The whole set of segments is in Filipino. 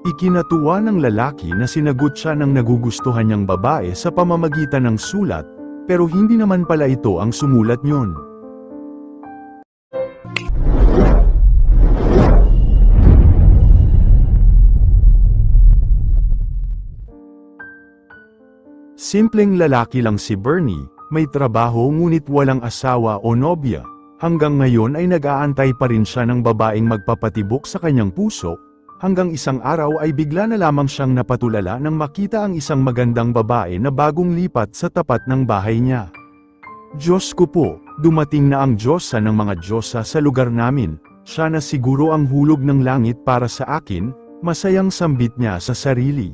Ikinatuwa ng lalaki na sinagot siya ng nagugustuhan niyang babae sa pamamagitan ng sulat, pero hindi naman pala ito ang sumulat niyon. Simpleng lalaki lang si Bernie, may trabaho ngunit walang asawa o nobya. Hanggang ngayon ay nag-aantay pa rin siya ng babaeng magpapatibok sa kanyang puso, hanggang isang araw ay bigla na lamang siyang napatulala nang makita ang isang magandang babae na bagong lipat sa tapat ng bahay niya. Diyos ko po, dumating na ang Diyosa ng mga Diyosa sa lugar namin, siya na siguro ang hulog ng langit para sa akin, masayang sambit niya sa sarili.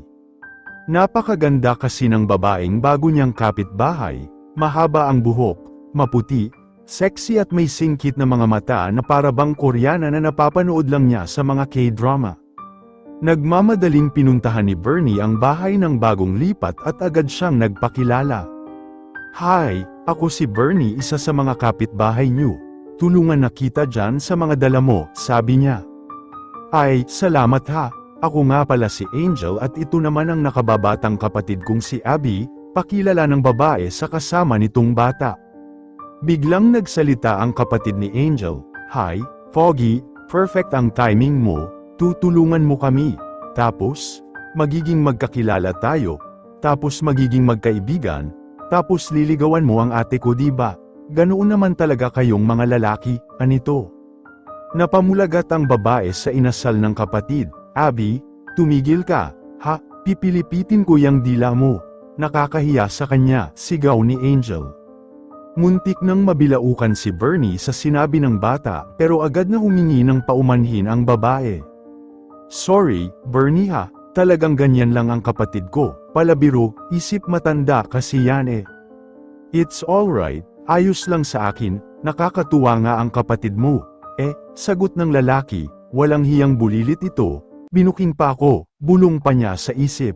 Napakaganda kasi ng babaeng bago niyang kapitbahay, mahaba ang buhok, maputi, sexy at may singkit na mga mata na para bang Koreana na napapanood lang niya sa mga K-drama. Nagmamadaling pinuntahan ni Bernie ang bahay ng bagong lipat at agad siyang nagpakilala. Hi, ako si Bernie, isa sa mga kapitbahay niyo. Tulungan na kita dyan sa mga dala mo, sabi niya. Ay, salamat ha. Ako nga pala si Angel at ito naman ang nakababatang kapatid kong si Abby, pakilala ng babae sa kasama nitong bata. Biglang nagsalita ang kapatid ni Angel, Hi, Foggy, perfect ang timing mo, tutulungan mo kami, tapos, magiging magkakilala tayo, tapos magiging magkaibigan, tapos liligawan mo ang ate ko diba? Ganoon naman talaga kayong mga lalaki, anito? Napamulagat ang babae sa inasal ng kapatid. Abby, tumigil ka, ha, pipilipitin ko yang dila mo, nakakahiya sa kanya, sigaw ni Angel. Muntik nang mabilaukan si Bernie sa sinabi ng bata pero agad na humingi ng paumanhin ang babae. Sorry, Bernie ha, talagang ganyan lang ang kapatid ko, palabiro, isip matanda kasi yan eh. It's alright, ayos lang sa akin, nakakatuwa nga ang kapatid mo, sagot ng lalaki, walang hiyang bulilit ito. Binuking pa ako, bulong pa niya sa isip.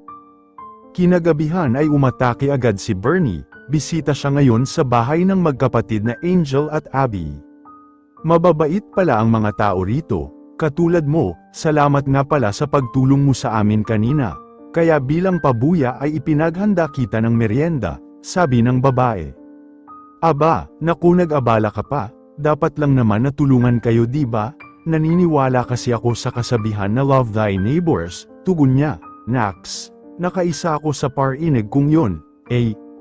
Kinagabihan ay umatake agad si Bernie, bisita siya ngayon sa bahay ng magkapatid na Angel at Abby. Mababait pala ang mga tao rito, katulad mo, salamat nga pala sa pagtulong mo sa amin kanina, kaya bilang pabuya ay ipinaghanda kita ng merienda, sabi ng babae. Aba, naku nag-abala ka pa, dapat lang naman na tulungan kayo diba? Naniniwala kasi ako sa kasabihan na love thy neighbors, tugon niya, Nax, nakaisa ako sa parinig kung yun,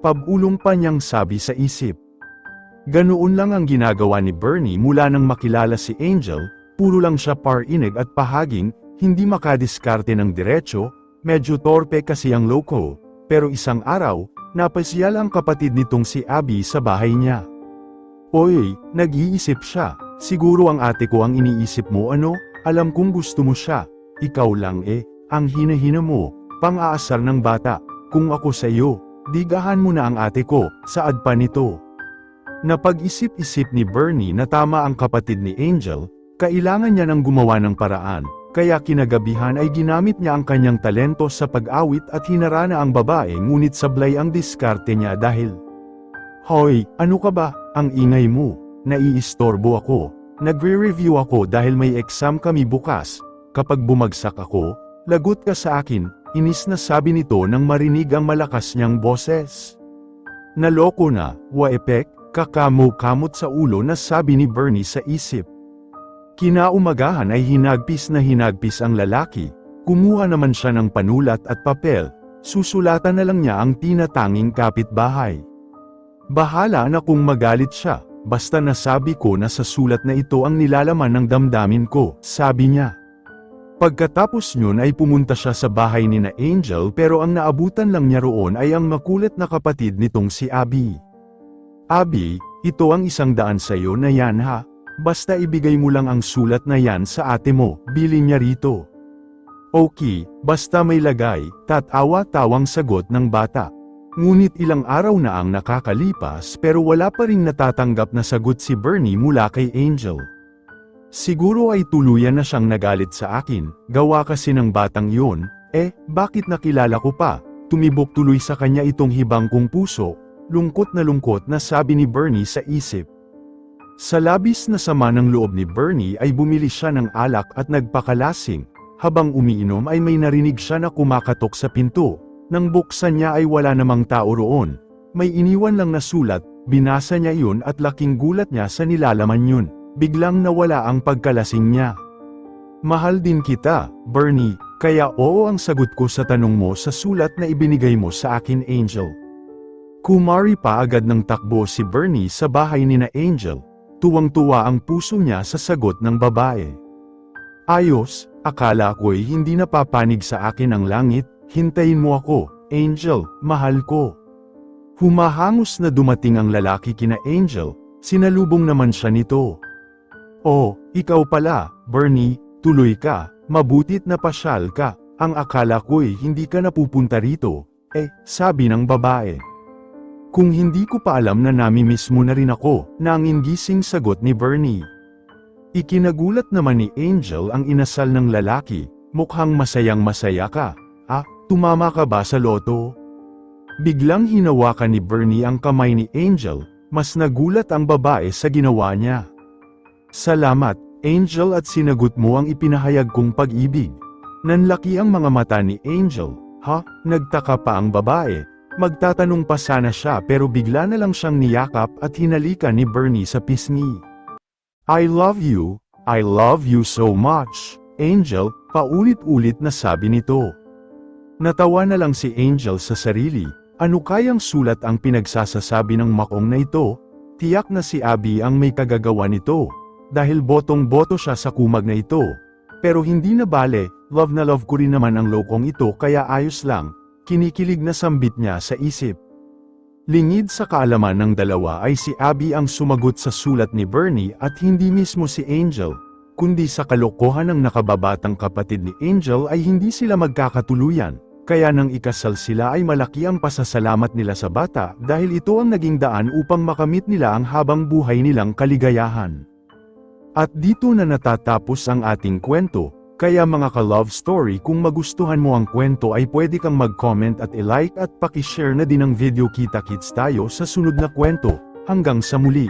pabulong pa niyang sabi sa isip. Ganoon lang ang ginagawa ni Bernie mula nang makilala si Angel, puro lang siya parinig at pahaging, hindi makadiskarte ng diretso, medyo torpe kasi ang loko, pero isang araw, napasyal ang kapatid nitong si Abby sa bahay niya. Oy, nag-iisip siya. Siguro ang ate ko ang iniisip mo ano, alam kong gusto mo siya, ikaw lang ang hina-hina mo, pang-aasar ng bata, kung ako sa iyo, digahan mo na ang ate ko, saad pa nito. Napag-isip-isip ni Bernie na tama ang kapatid ni Angel, kailangan niya nang gumawa ng paraan, kaya kinagabihan ay ginamit niya ang kanyang talento sa pag-awit at hinarana ang babae ngunit sablay ang diskarte niya dahil, Hoy, ano ka ba, ang ingay mo? Naiistorbo ako, nagre-review ako dahil may exam kami bukas, kapag bumagsak ako, lagot ka sa akin, inis na sabi nito nang marinig ang malakas niyang boses. Naloko na, waepek, kakamo-kamot sa ulo na sabi ni Bernie sa isip. Kinaumagahan ay hinagpis na hinagpis ang lalaki, kumuha naman siya ng panulat at papel, susulatan na lang niya ang tinatanging kapitbahay. Bahala na kung magalit siya. Basta nasabi ko na sa sulat na ito ang nilalaman ng damdamin ko, sabi niya. Pagkatapos nun ay pumunta siya sa bahay ni na Angel pero ang naabutan lang niya roon ay ang makulit na kapatid nitong si Abby. Abby, ito ang 100 sa'yo na yan ha, basta ibigay mo lang ang sulat na yan sa ate mo, bilin niya rito. Okay, basta may lagay, tatawa-tawang sagot ng bata. Ngunit ilang araw na ang nakakalipas pero wala pa ring natatanggap na sagot si Bernie mula kay Angel. Siguro ay tuluyan na siyang nagalit sa akin, gawa kasi ng batang yun, bakit nakilala ko pa, tumibok tuloy sa kanya itong hibang kong puso, lungkot na sabi ni Bernie sa isip. Sa labis na sama ng loob ni Bernie ay bumili siya ng alak at nagpakalasing, Habang umiinom ay may narinig siya na kumakatok sa pinto. Nang buksan niya ay wala namang tao roon. May iniwan lang na sulat, binasa niya iyon at laking gulat niya sa nilalaman yun. Biglang nawala ang pagkalasing niya. Mahal din kita, Bernie, kaya oo ang sagot ko sa tanong mo sa sulat na ibinigay mo sa akin, Angel. Kumari pa agad ng takbo si Bernie sa bahay nina Angel. Tuwang-tuwa ang puso niya sa sagot ng babae. Ayos, akala ko'y hindi napapanig sa akin ang langit, hintayin mo ako, Angel, mahal ko. Humahangos na dumating ang lalaki kina Angel, sinalubong naman siya nito. Oh, ikaw pala, Bernie, tuloy ka, mabutit na pasyal ka, ang akala ko'y hindi ka napupunta rito, sabi ng babae. Kung hindi ko pa alam na namimiss mo na rin ako, nangingising sagot ni Bernie. Ikinagulat naman ni Angel ang inasal ng lalaki, mukhang masayang masaya ka, tumama ka ba sa loto? Biglang hinawakan ni Bernie ang kamay ni Angel, mas nagulat ang babae sa ginawa niya. Salamat, Angel at sinagot mo ang ipinahayag kong pag-ibig. Nanlaki ang mga mata ni Angel, nagtaka pa ang babae. Magtatanong pa sana siya pero bigla na lang siyang niyakap at hinalikan ni Bernie sa pisngi. I love you so much, Angel, paulit-ulit na sabi nito. Natawa na lang si Angel sa sarili, ano kayang sulat ang pinagsasasabi ng makong na ito? Tiyak na si Abby ang may kagagawa nito, dahil botong-boto siya sa kumag na ito. Pero hindi na bale, love na love ko rin naman ang lokong ito kaya ayos lang. Kinikilig na sambit niya sa isip. Lingid sa kaalaman ng dalawa ay si Abby ang sumagot sa sulat ni Bernie at hindi mismo si Angel, kundi sa kalokohan ng nakababatang kapatid ni Angel ay hindi sila magkakatuluyan, kaya nang ikasal sila ay malaki ang pasasalamat nila sa bata dahil ito ang naging daan upang makamit nila ang habang buhay nilang kaligayahan. At dito na natatapos ang ating kwento. Kaya mga ka-love story kung magustuhan mo ang kwento ay pwede kang mag-comment at i-like at paki-share na din ang video. Kita-kits tayo sa sunod na kwento. Hanggang sa muli.